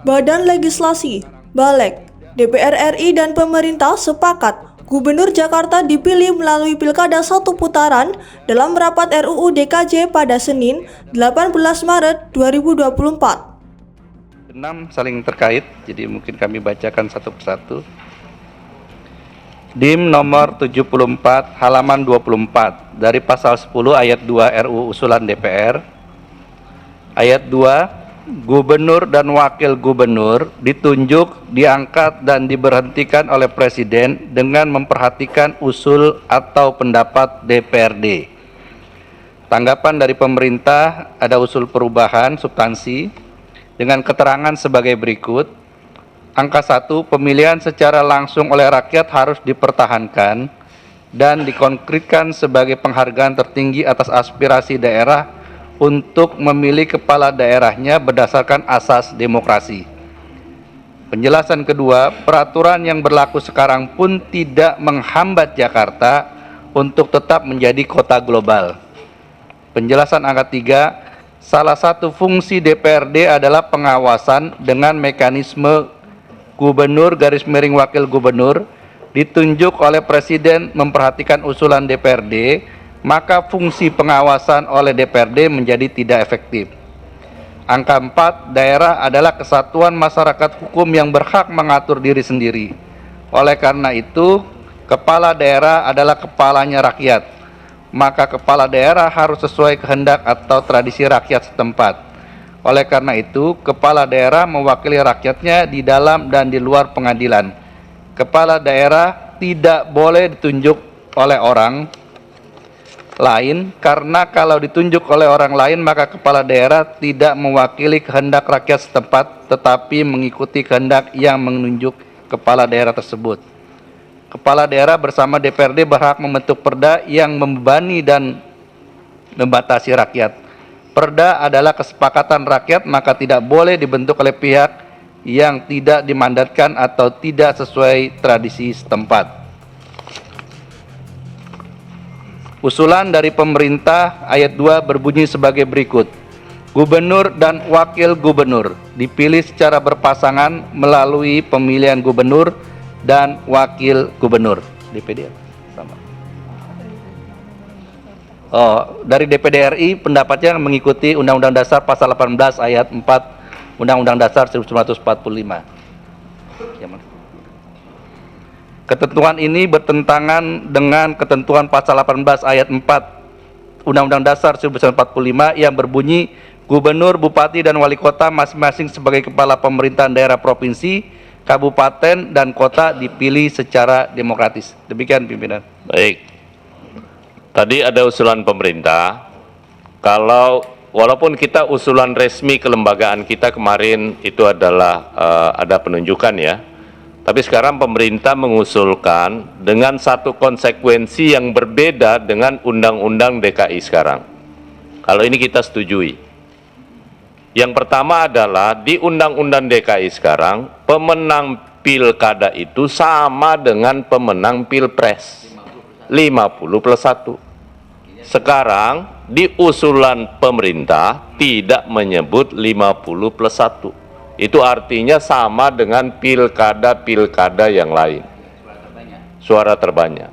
Badan Legislasi, Balek, DPR RI dan pemerintah sepakat Gubernur Jakarta dipilih melalui pilkada satu putaran dalam rapat RUU DKJ pada Senin 18 Maret 2024. 6 saling terkait, jadi mungkin kami bacakan satu persatu. DIM nomor 74 halaman 24 dari pasal 10 ayat 2 RUU usulan DPR. Ayat 2, Gubernur dan Wakil Gubernur ditunjuk, diangkat, dan diberhentikan oleh Presiden dengan memperhatikan usul atau pendapat DPRD. Tanggapan dari pemerintah ada usul perubahan substansi dengan keterangan sebagai berikut. Angka 1, pemilihan secara langsung oleh rakyat harus dipertahankan dan dikonkretkan sebagai penghargaan tertinggi atas aspirasi daerah untuk memilih kepala daerahnya berdasarkan asas demokrasi. Penjelasan kedua, peraturan yang berlaku sekarang pun tidak menghambat Jakarta untuk tetap menjadi kota global. Penjelasan angka 3, salah satu fungsi DPRD adalah pengawasan dengan mekanisme Gubernur / Wakil Gubernur ditunjuk oleh Presiden memperhatikan usulan DPRD, maka fungsi pengawasan oleh DPRD menjadi tidak efektif. Angka 4, daerah adalah kesatuan masyarakat hukum yang berhak mengatur diri sendiri. Oleh karena itu, kepala daerah adalah kepalanya rakyat, maka kepala daerah harus sesuai kehendak atau tradisi rakyat setempat. Oleh karena itu, kepala daerah mewakili rakyatnya di dalam dan di luar pengadilan. Kepala daerah tidak boleh ditunjuk oleh orang lain, karena kalau ditunjuk oleh orang lain maka kepala daerah tidak mewakili kehendak rakyat setempat tetapi mengikuti kehendak yang menunjuk kepala daerah tersebut. Kepala daerah bersama DPRD berhak membentuk perda yang membebani dan membatasi rakyat. Perda adalah kesepakatan rakyat, maka tidak boleh dibentuk oleh pihak yang tidak dimandatkan atau tidak sesuai tradisi setempat. Usulan dari pemerintah ayat 2 berbunyi sebagai berikut. Gubernur dan Wakil Gubernur dipilih secara berpasangan melalui pemilihan Gubernur dan Wakil Gubernur. DPD sama. Dari DPD RI pendapatnya mengikuti Undang-Undang Dasar Pasal 18 ayat 4 Undang-Undang Dasar 1945. Ketentuan ini bertentangan dengan ketentuan pasal 18 ayat 4 Undang-Undang Dasar 1945 yang berbunyi Gubernur, Bupati, dan Wali Kota masing-masing sebagai kepala pemerintahan daerah provinsi, kabupaten, dan kota dipilih secara demokratis. Demikian pimpinan. Baik. Tadi ada usulan pemerintah, walaupun kita usulan resmi kelembagaan kita kemarin itu adalah ada penunjukan ya. Tapi sekarang pemerintah mengusulkan dengan satu konsekuensi yang berbeda dengan Undang-Undang DKI sekarang. Kalau ini kita setujui. Yang pertama adalah di Undang-Undang DKI sekarang, pemenang pilkada itu sama dengan pemenang pilpres. 50+1. Sekarang di usulan pemerintah tidak menyebut 50+1. Itu artinya sama dengan pilkada-pilkada yang lain. Suara terbanyak.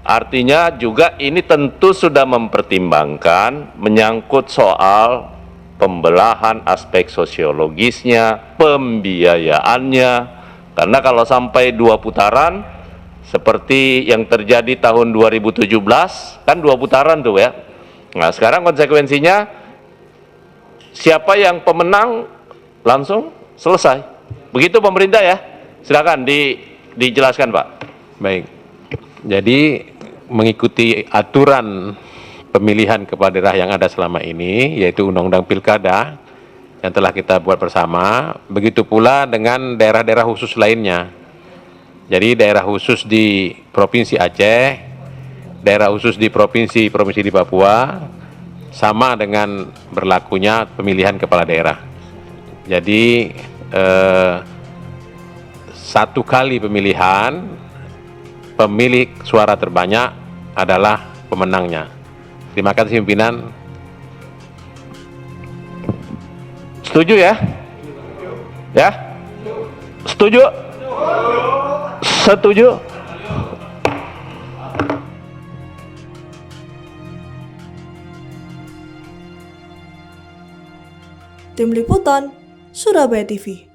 Artinya juga ini tentu sudah mempertimbangkan menyangkut soal pembelahan aspek sosiologisnya, pembiayaannya. Karena kalau sampai 2 putaran, seperti yang terjadi tahun 2017, kan 2 putaran tuh ya. Nah sekarang konsekuensinya, siapa yang pemenang, langsung selesai. Begitu pemerintah ya. Silakan dijelaskan Pak. Baik. Jadi mengikuti aturan pemilihan kepala daerah yang ada selama ini, yaitu Undang-Undang Pilkada yang telah kita buat bersama, begitu pula dengan daerah-daerah khusus lainnya. Jadi daerah khusus di Provinsi Aceh, daerah khusus di provinsi di Papua, sama dengan berlakunya pemilihan kepala daerah. Jadi 1 kali pemilihan, pemilik suara terbanyak adalah pemenangnya. Terima kasih pimpinan. Setuju ya? Ya? Setuju? Setuju? Tim Liputan, Surabaya TV.